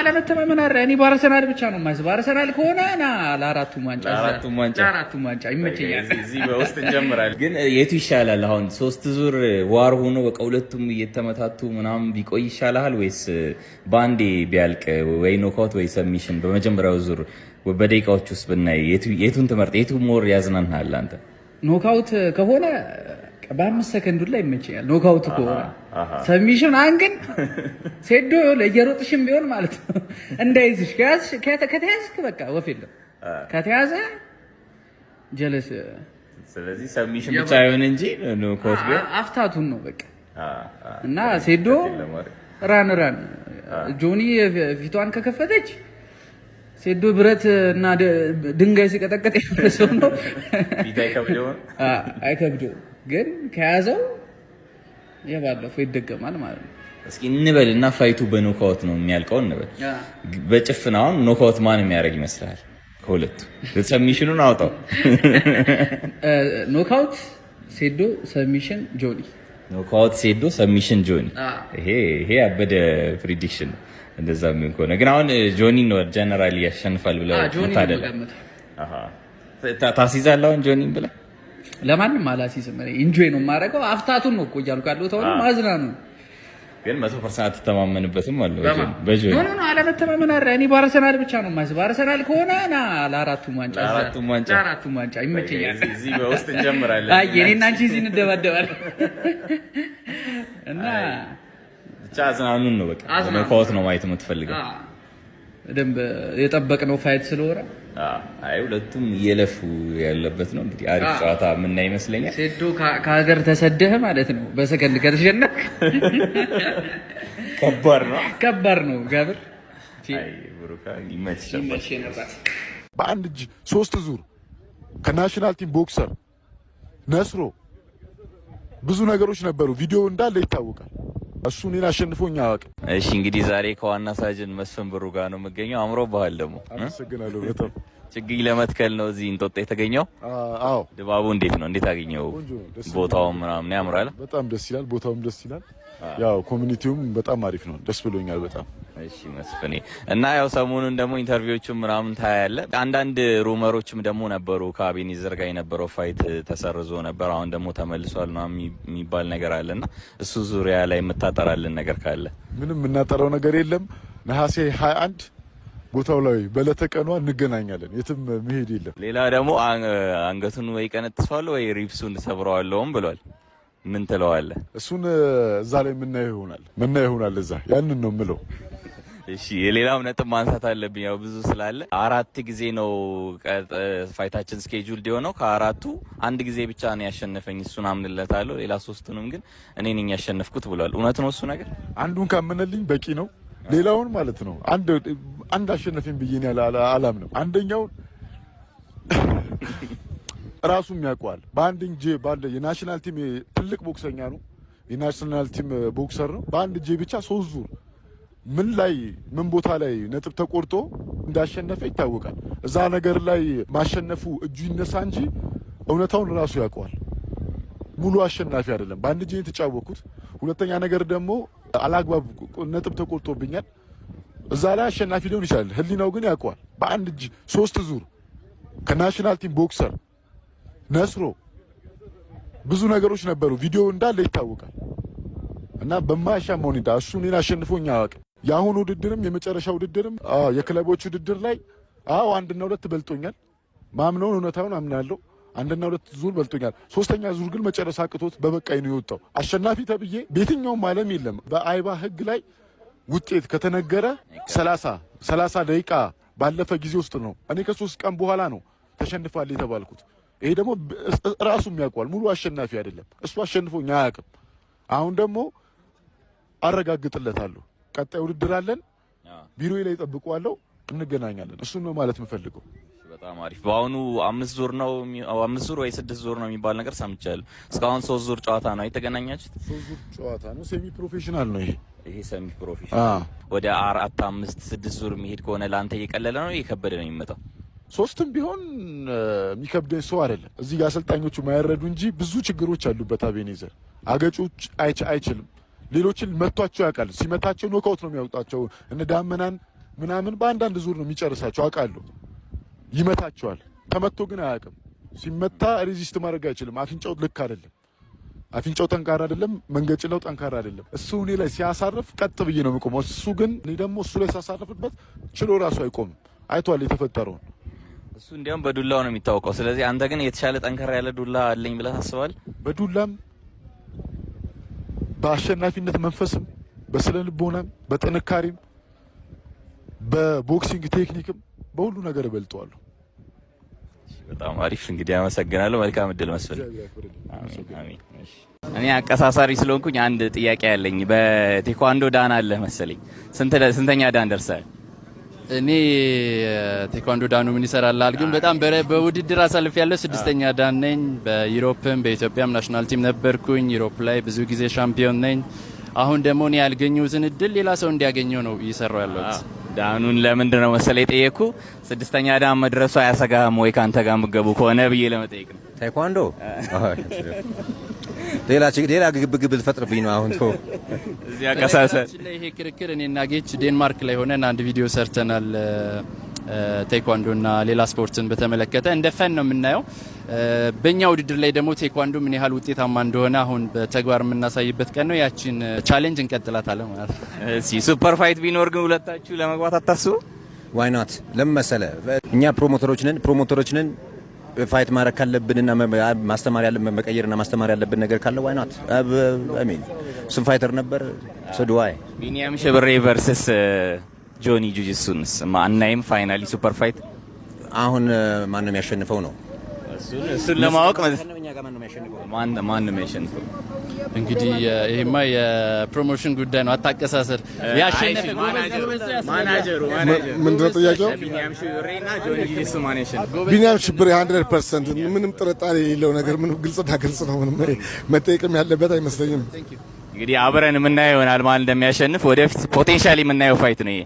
አለመተማመን አረ እኔ በአርሰናል ብቻ ነው የማስበው። አርሰናል ከሆነ ና ለአራቱም ዋንጫ ይመቸኛል። እዚህ በውስጥ እንጀምራለን። ግን የቱ ይሻላል አሁን 3 ዙር ዋር ሆኖ በቃ ሁለቱም እየተመታቱ ምናምን ቢቆይ ይሻላል ወይስ ባንዴ ቢያልቅ ወይ ኖካውት ወይ ሰብሚሽን በመጀመሪያው ዙር በደቂቃዎች ውስጥ ብናይ የቱን ትመርጥ? የቱ ሞር ያዝናናል አንተ? ኖካውት ከሆነ በ5 ሰከንድ ላይ ይመቸኛል። ኖካውት ከሆነ ሰብሚሽን አንግን ሴዶ ለየሮጥሽም ቢሆን ማለት ነው እንዳይዝሽ ከተያዝክ በቃ ወፍ የለም ከተያዘ ጀለስ። ስለዚህ ሰብሚሽን ብቻ አይሆን እንጂ ኖካውት ቢሆን አፍታቱን ነው በቃ። እና ሴዶ ራን ጆኒ ፊቷን ከከፈተች ሴዶ ብረት እና ድንጋይ ሲቀጠቀጥ ያለው ነው። አይከብደውም ግን ከያዘው የባለፈው ይደገማል ማለት ነው። እስኪ እንበል እና ፋይቱ በኖካውት ነው የሚያልቀው እንበል። በጭፍናውን ኖካውት ማን የሚያደርግ ይመስላል? ከሁለቱ ሰብሚሽኑን አውጣው። ኖካውት ሴዶ፣ ሰብሚሽን ጆኒ። ኖካውት ሴዶ፣ ሰብሚሽን ጆኒ። ይሄ ያበደ ፕሪዲክሽን ነው። እንደዛ ምን ከሆነ ግን አሁን ጆኒ ነው ጀነራሊ ያሸንፋል ብለው ታደለ ታሲዛል። አሁን ጆኒ ብለ ለማንም አላሲዝም። ኢንጆይ ነው የማደርገው። አፍታቱን ነው እኮ እያልኩ ያለው ተው ማዝናኑ ግን 100% አትተማመንበትም አለው በጆኒ ነው አለመተማመን አረ እኔ በአርሰናል ብቻ ነው የማስበው። አርሰናል ከሆነ ና ለአራቱም ዋንጫ ይመቸኛል። እዚህ በውስጥ እንጀምራለን። አይ እኔና አንቺ እዚህ እንደባደባለን እና ብቻ አዝናኑን ነው በቃ። ኖካውት ነው ማየት የምትፈልገው? ደንብ የጠበቅነው ፋይት ስለሆነ አይ ሁለቱም እየለፉ ያለበት ነው። እንግዲህ አሪፍ ጨዋታ የምናይ ይመስለኛል። ሴዶ ከሀገር ተሰደህ ማለት ነው በሰከንድ ከተሸነፍክ ከባድ ነው ጋብር። አይ ብሩካ ይመችሻል። በአንድ እጅ 3 ዙር ከናሽናል ቲም ቦክሰር ነስሮ ብዙ ነገሮች ነበሩ። ቪዲዮ እንዳለ ይታወቃል። እሱ እኔን አሸንፎኝ አያውቅም። እሺ እንግዲህ ዛሬ ከዋና ሳጅን መስፍን ብሩ ጋር ነው የምገኘው። አምሮብሃል ደግሞ። አመሰግናለሁ በጣም። ችግኝ ለመትከል ነው እዚህ እንጦጦ የተገኘው? አዎ። ድባቡ እንዴት ነው? እንዴት አገኘው? ቦታው ምናምን ያምራል? በጣም ደስ ይላል። ቦታውም ደስ ይላል። ያው ኮሚኒቲውም በጣም አሪፍ ነው። ደስ ብሎኛል በጣም። እሺ መስፍኔ፣ እና ያው ሰሞኑን ደግሞ ኢንተርቪዎቹም ምናምን ታያለህ። አንዳንድ ሩመሮችም ደግሞ ነበሩ ከአቤኔዘር ጋር የነበረው ፋይት ተሰርዞ ነበር፣ አሁን ደግሞ ተመልሷል ምናምን የሚባል ነገር አለና እሱ ዙሪያ ላይ የምታጠራልን ነገር ካለ? ምንም የምናጠራው ነገር የለም። ነሐሴ 21 ቦታው ላይ በለተቀኗ እንገናኛለን። የትም መሄድ የለም። ሌላ ደግሞ አንገቱን ወይ ቀነጥሰዋለሁ ወይ ሪፕሱን ሰብረዋለሁም ብሏል። ምን ትለዋለህ? እሱን እዛ ላይ የምናየው ይሆናል። እዛ ያንን ነው የምለው። እሺ የሌላም ነጥብ ማንሳት አለብኝ። ያው ብዙ ስላለ 4 ጊዜ ነው ፋይታችን ስኬጁልድ የሆነው። ከአራቱ 1 ጊዜ ብቻ ነው ያሸነፈኝ። እሱን አምንለታለሁ። ሌላ 3ቱንም ግን እኔ ነኝ ያሸነፍኩት ብሏል። እውነት ነው እሱ ነገር? አንዱን ካመነልኝ በቂ ነው። ሌላውን ማለት ነው አንድ አሸነፈኝ ብዬ እኔ አላምንም። አንደኛውን ራሱም ያውቀዋል። በአንድ እጄ ባለ የናሽናል ቲም ትልቅ ቦክሰኛ ነው። የናሽናል ቲም ቦክሰር ነው። በአንድ እጄ ብቻ 3 ዙር ምን ቦታ ላይ ነጥብ ተቆርጦ እንዳሸነፈ ይታወቃል። እዛ ነገር ላይ ማሸነፉ እጁ ይነሳ እንጂ እውነታውን ራሱ ያውቀዋል። ሙሉ አሸናፊ አይደለም። በአንድ እጄ የተጫወኩት። ሁለተኛ ነገር ደግሞ አላግባብ ነጥብ ተቆርጦብኛል። እዛ ላይ አሸናፊ ሊሆን ይችላል። ህሊናው ግን ያውቀዋል። በአንድ እጅ 3 ዙር ከናሽናል ቲም ቦክሰር ነስሮ ብዙ ነገሮች ነበሩ። ቪዲዮ እንዳለ ይታወቃል። እና በማያሻማ ሁኔታ እሱ እኔን አሸንፎኝ አያውቅም። የአሁኑ ውድድርም የመጨረሻ ውድድርም የክለቦች ውድድር ላይ 1-2 በልጦኛል። ማምነውን እውነታውን አምናለሁ። 1-2 ዙር በልጦኛል። 3ኛ ዙር ግን መጨረሻ አቅቶት በበቃኝ ነው የወጣው። አሸናፊ ተብዬ በየትኛውም ዓለም የለም። በአይባ ህግ ላይ ውጤት ከተነገረ 30 ደቂቃ ባለፈ ጊዜ ውስጥ ነው። እኔ ከ3 ቀን በኋላ ነው ተሸንፋል የተባልኩት። ይሄ ደግሞ ራሱም ያውቀዋል። ሙሉ አሸናፊ አይደለም። እሱ አሸንፎኝ አያውቅም። አሁን ደግሞ አረጋግጥለታለሁ። ቀጣይ ውድድር አለን። ቢሮዬ ላይ ጠብቀዋለሁ። እንገናኛለን። እሱን ነው ማለት የምፈልገው። በጣም አሪፍ። በአሁኑ 5 ዙር ነው 5 ዙር ወይ 6 ዙር ነው የሚባል ነገር ሰምቻለሁ። እስካሁን 3 ዙር ጨዋታ ነው የተገናኛችሁት? 3 ዙር ጨዋታ ነው። ሴሚ ፕሮፌሽናል ነው ይሄ ሴሚ ፕሮፌሽናል። ወደ 4፣ 5፣ 6 ዙር የሚሄድ ከሆነ ለአንተ እየቀለለ ነው እየከበደ ነው የሚመጣው? 3ም ቢሆን የሚከብደኝ ሰው አይደለም። እዚህ ጋር አሰልጣኞቹ ማያረዱ እንጂ ብዙ ችግሮች አሉበት። አቤኔዘር አገጮች አይችልም። ሌሎችን መቷቸው ያውቃል። ሲመታቸው ኖካውት ነው የሚያወጣቸው። እነ ዳመናን ምናምን በአንዳንድ ዙር ነው የሚጨርሳቸው አውቃለሁ። ይመታቸዋል። ተመቶ ግን አያውቅም። ሲመታ ሬዚስት ማድረግ አይችልም። አፍንጫው ልክ አይደለም። አፍንጫው ጠንካራ አይደለም። መንገጭለው ጠንካራ አይደለም። እሱ እኔ ላይ ሲያሳርፍ ቀጥ ብዬ ነው የምቆመው። እሱ ግን እኔ ደግሞ እሱ ላይ ሲያሳርፍበት ችሎ ራሱ አይቆምም። አይቷል የተፈጠረውን። እሱ እንዲያውም በዱላው ነው የሚታወቀው። ስለዚህ አንተ ግን የተሻለ ጠንካራ ያለ ዱላ አለኝ ብለህ ታስባለህ? በዱላም በአሸናፊነት መንፈስም በስነ ልቦናም በጥንካሬም በቦክሲንግ ቴክኒክም በሁሉ ነገር እበልጠዋለሁ። በጣም አሪፍ እንግዲህ አመሰግናለሁ። መልካም እድል መስፍን። አሜን። እኔ አቀሳሳሪ ስለሆንኩኝ አንድ ጥያቄ ያለኝ በቴኳንዶ ዳን አለ መሰለኝ። ስንተኛ ዳን ደርሰሃል? እኔ ቴኳንዶ ዳኑ ምን ይሰራል ግን በጣም በውድድር አሳልፍ ያለ 6ኛ ዳን ነኝ። በዩሮፕም በኢትዮጵያም ናሽናል ቲም ነበርኩኝ። ዩሮፕ ላይ ብዙ ጊዜ ሻምፒዮን ነኝ። አሁን ደግሞ እኔ ያልገኘሁትን እድል ሌላ ሰው እንዲያገኘው ነው እየሰራው ያለሁት። ዳኑን ለምንድን ነው መሰለኝ የጠየኩ 6ኛ ዳን መድረሱ አያሰጋህም ወይ ካንተ ጋር የምትገቡ ከሆነ ብዬ ለመጠየቅ ነው። ቴኳንዶ ሌላ ግብግብ ልፈጥርብኝ ነው አሁን ተው። እዚህ አቀሳሰር ይሄ ክርክር እኔና ጌች ዴንማርክ ላይ ሆነን አንድ ቪዲዮ ሰርተናል። ቴኳንዶ እና ሌላ ስፖርትን በተመለከተ እንደ ፈን ነው የምናየው። በእኛ ውድድር ላይ ደግሞ ቴኳንዶ ምን ያህል ውጤታማ እንደሆነ አሁን በተግባር የምናሳይበት ቀን ነው። ያቺን ቻሌንጅ እንቀጥላታለን ማለት ነው። እሺ ሱፐር ፋይት ቢኖር ግን ሁለታችሁ ለመግባት አታስቡ? ዋይ ኖት? ለምን መሰለህ እኛ ፕሮሞተሮች ነን። ፋይት ማድረግ ካለብንና ማስተማር ያለብን መቀየርና ማስተማር ያለብን ነገር ካለ ዋይ ኖት? አሜን እሱም ፋይተር ነበር። ሶድዋይ ቢኒያም ሽብሬ ቨርሰስ ጆኒ ጁጂሱንስ ማናይም ፋይናሊ ሱፐር ፋይት አሁን ማን ነው የሚያሸንፈው ነው? እሱን ለማወቅ ማን ነው የሚያሸንፈው? እንግዲህ ይሄማ የፕሮሞሽን ጉዳይ ነው። አታቀሳሰር። ያሸነፈ ማናጀሩ ምንድነው ጥያቄው? ቢኒያም ሽብሬና ጆኒ ጁጂሱ ማን ያሸንፈው? ቢኒያም ሽብሬ 100% ምንም ጥርጣሬ የሌለው ነገር ምንም ግልጽና ግልጽ ነው። ምንም መጠየቅም ያለበት አይመስለኝም። እንግዲህ አብረን የምናየው ይሆናል ማን እንደሚያሸንፍ። ወደፊት ፖቴንሻሊ የምናየው ፋይት ነው ይሄ።